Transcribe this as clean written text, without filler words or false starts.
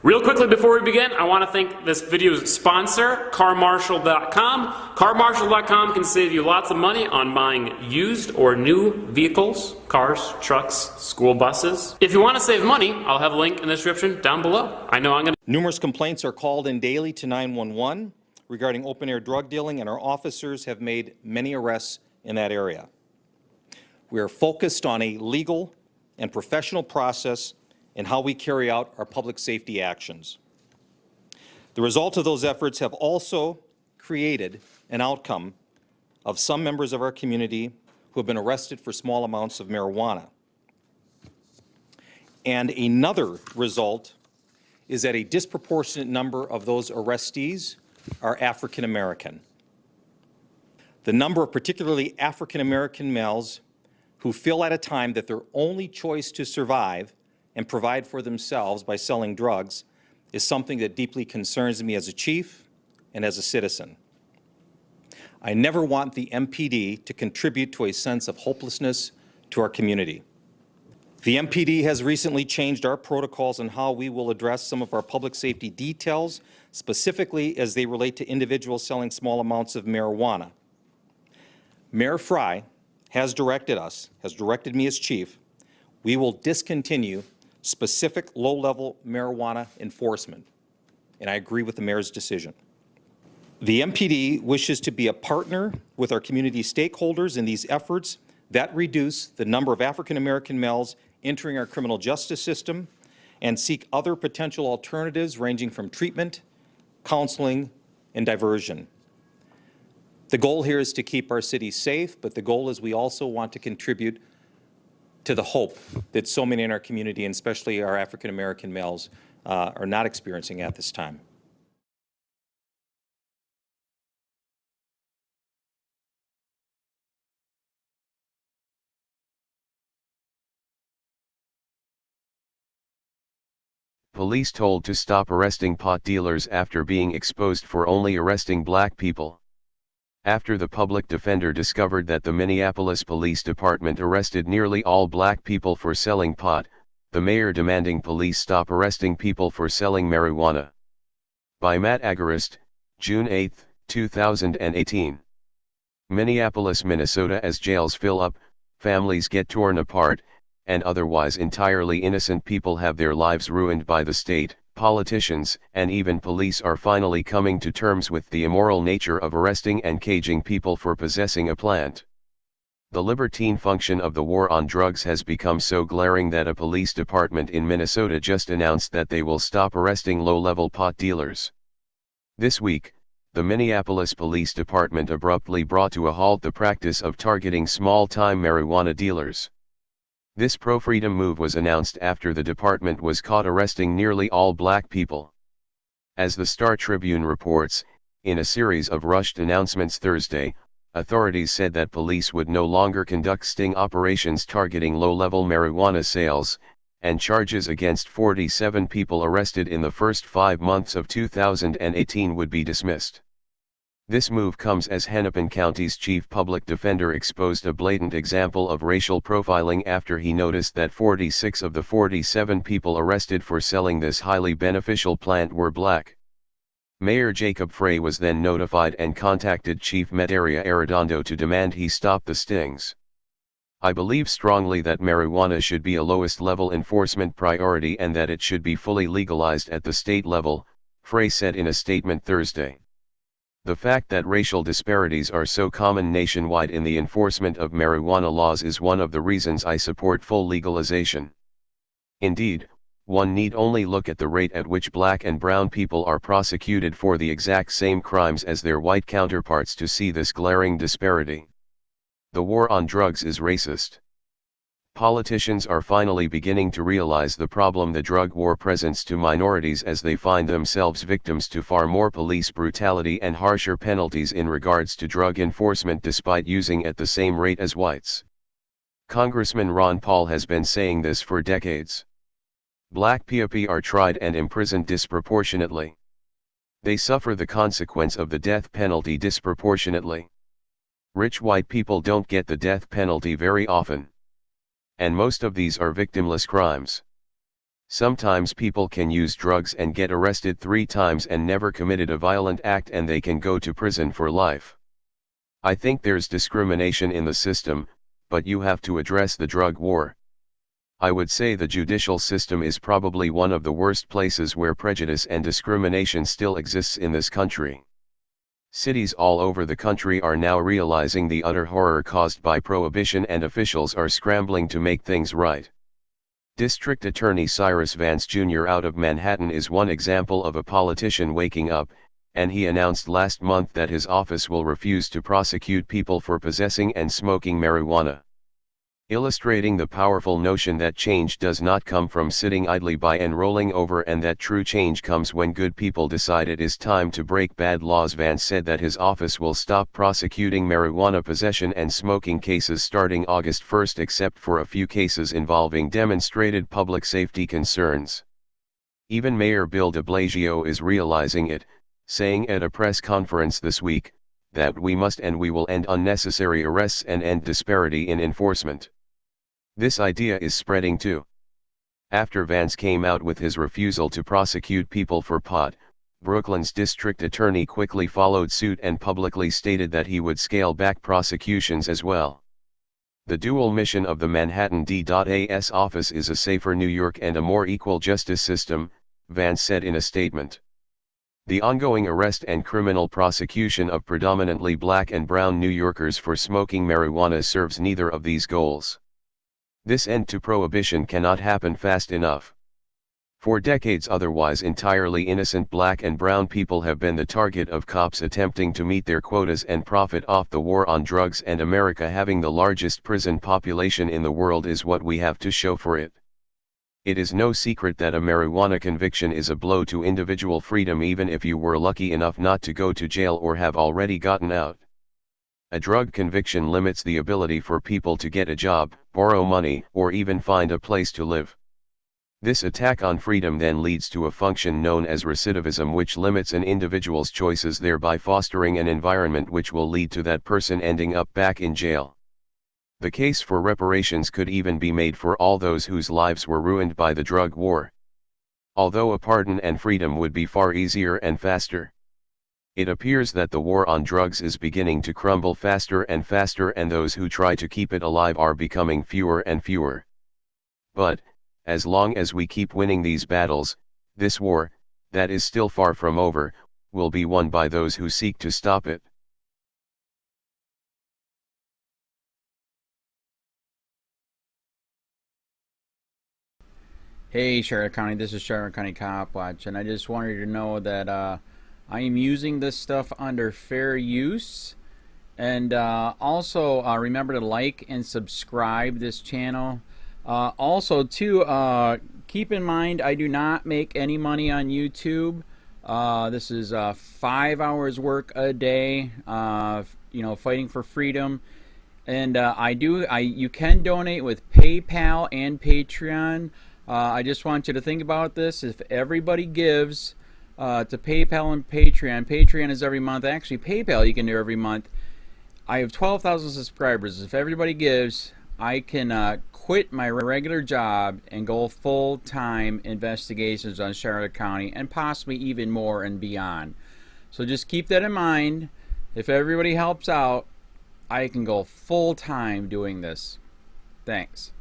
Real quickly before we begin, I want to thank this video's sponsor, carmarshal.com. Carmarshal.com can save you lots of money on buying used or new vehicles, cars, trucks, school buses. If you want to save money, I'll have a link in the description down below. I know I'm going to... Numerous complaints are called in daily to 911 regarding open-air drug dealing, and our officers have made many arrests in that area. We are focused on a legal and professional process in how we carry out our public safety actions. The result of those efforts have also created an outcome of some members of our community who have been arrested for small amounts of marijuana. And another result is that a disproportionate number of those arrestees are African American. The number of particularly African American males who feel at a time that their only choice to survive and provide for themselves by selling drugs is something that deeply concerns me as a chief and as a citizen. I never want the MPD to contribute to a sense of hopelessness to our community. The MPD has recently changed our protocols on how we will address some of our public safety details, specifically as they relate to individuals selling small amounts of marijuana. Mayor Fry has directed me as chief, we will discontinue specific low-level marijuana enforcement, and I agree with the mayor's decision. The MPD wishes to be a partner with our community stakeholders in these efforts that reduce the number of African American males entering our criminal justice system and seek other potential alternatives ranging from treatment, counseling, and diversion. The goal here is to keep our city safe, but the goal is we also want to contribute to the hope that so many in our community, and especially our African American males, are not experiencing at this time. Police told to stop arresting pot dealers after being exposed for only arresting black people. After the public defender discovered that the Minneapolis Police Department arrested nearly all black people for selling pot, the mayor demanding police stop arresting people for selling marijuana. By Matt Agarist, June 8, 2018. Minneapolis, Minnesota. As jails fill up, families get torn apart, and otherwise entirely innocent people have their lives ruined by the state, politicians, and even police are finally coming to terms with the immoral nature of arresting and caging people for possessing a plant. The libertine function of the war on drugs has become so glaring that a police department in Minnesota just announced that they will stop arresting low-level pot dealers. This week, the Minneapolis Police Department abruptly brought to a halt the practice of targeting small-time marijuana dealers. This pro-freedom move was announced after the department was caught arresting nearly all black people. As the Star Tribune reports, in a series of rushed announcements Thursday, authorities said that police would no longer conduct sting operations targeting low-level marijuana sales, and charges against 47 people arrested in the first 5 months of 2018 would be dismissed. This move comes as Hennepin County's chief public defender exposed a blatant example of racial profiling after he noticed that 46 of the 47 people arrested for selling this highly beneficial plant were black. Mayor Jacob Frey was then notified and contacted Chief Medaria Arredondo to demand he stop the stings. I believe strongly that marijuana should be a lowest-level enforcement priority and that it should be fully legalized at the state level, Frey said in a statement Thursday. The fact that racial disparities are so common nationwide in the enforcement of marijuana laws is one of the reasons I support full legalization. Indeed, one need only look at the rate at which black and brown people are prosecuted for the exact same crimes as their white counterparts to see this glaring disparity. The war on drugs is racist. Politicians are finally beginning to realize the problem the drug war presents to minorities as they find themselves victims to far more police brutality and harsher penalties in regards to drug enforcement despite using at the same rate as whites. Congressman Ron Paul has been saying this for decades. Black people are tried and imprisoned disproportionately. They suffer the consequence of the death penalty disproportionately. Rich white people don't get the death penalty very often. And most of these are victimless crimes. Sometimes people can use drugs and get arrested 3 times and never committed a violent act and they can go to prison for life. I think there's discrimination in the system, but you have to address the drug war. I would say the judicial system is probably one of the worst places where prejudice and discrimination still exists in this country. Cities all over the country are now realizing the utter horror caused by prohibition and officials are scrambling to make things right. District Attorney Cyrus Vance Jr. out of Manhattan is one example of a politician waking up, and he announced last month that his office will refuse to prosecute people for possessing and smoking marijuana. Illustrating the powerful notion that change does not come from sitting idly by and rolling over, and that true change comes when good people decide it is time to break bad laws. Vance said that his office will stop prosecuting marijuana possession and smoking cases starting August 1 except for a few cases involving demonstrated public safety concerns. Even Mayor Bill de Blasio is realizing it, saying at a press conference this week, that we must and we will end unnecessary arrests and end disparity in enforcement. This idea is spreading too. After Vance came out with his refusal to prosecute people for pot, Brooklyn's district attorney quickly followed suit and publicly stated that he would scale back prosecutions as well. The dual mission of the Manhattan DA's office is a safer New York and a more equal justice system, Vance said in a statement. The ongoing arrest and criminal prosecution of predominantly black and brown New Yorkers for smoking marijuana serves neither of these goals. This end to prohibition cannot happen fast enough. For decades otherwise entirely innocent black and brown people have been the target of cops attempting to meet their quotas and profit off the war on drugs, and America having the largest prison population in the world is what we have to show for it. It is no secret that a marijuana conviction is a blow to individual freedom even if you were lucky enough not to go to jail or have already gotten out. A drug conviction limits the ability for people to get a job, borrow money, or even find a place to live. This attack on freedom then leads to a function known as recidivism, which limits an individual's choices, thereby fostering an environment which will lead to that person ending up back in jail. The case for reparations could even be made for all those whose lives were ruined by the drug war. Although a pardon and freedom would be far easier and faster. It appears that the war on drugs is beginning to crumble faster and faster, and those who try to keep it alive are becoming fewer and fewer. But, as long as we keep winning these battles, this war, that is still far from over, will be won by those who seek to stop it. Hey Charlotte County, this is Charlotte County Copwatch, and I just wanted you to know that I am using this stuff under fair use, and also remember to like and subscribe this channel. Also too, keep in mind I do not make any money on YouTube. This is 5 hours work a day, fighting for freedom. And you can donate with PayPal and Patreon. I just want you to think about this. If everybody gives to PayPal and Patreon, Patreon is every month. Actually, PayPal you can do every month. I have 12,000 subscribers. If everybody gives, I can quit my regular job and go full-time investigations on Charlotte County, and possibly even more and beyond. So just keep that in mind. If everybody helps out, I can go full-time doing this. Thanks.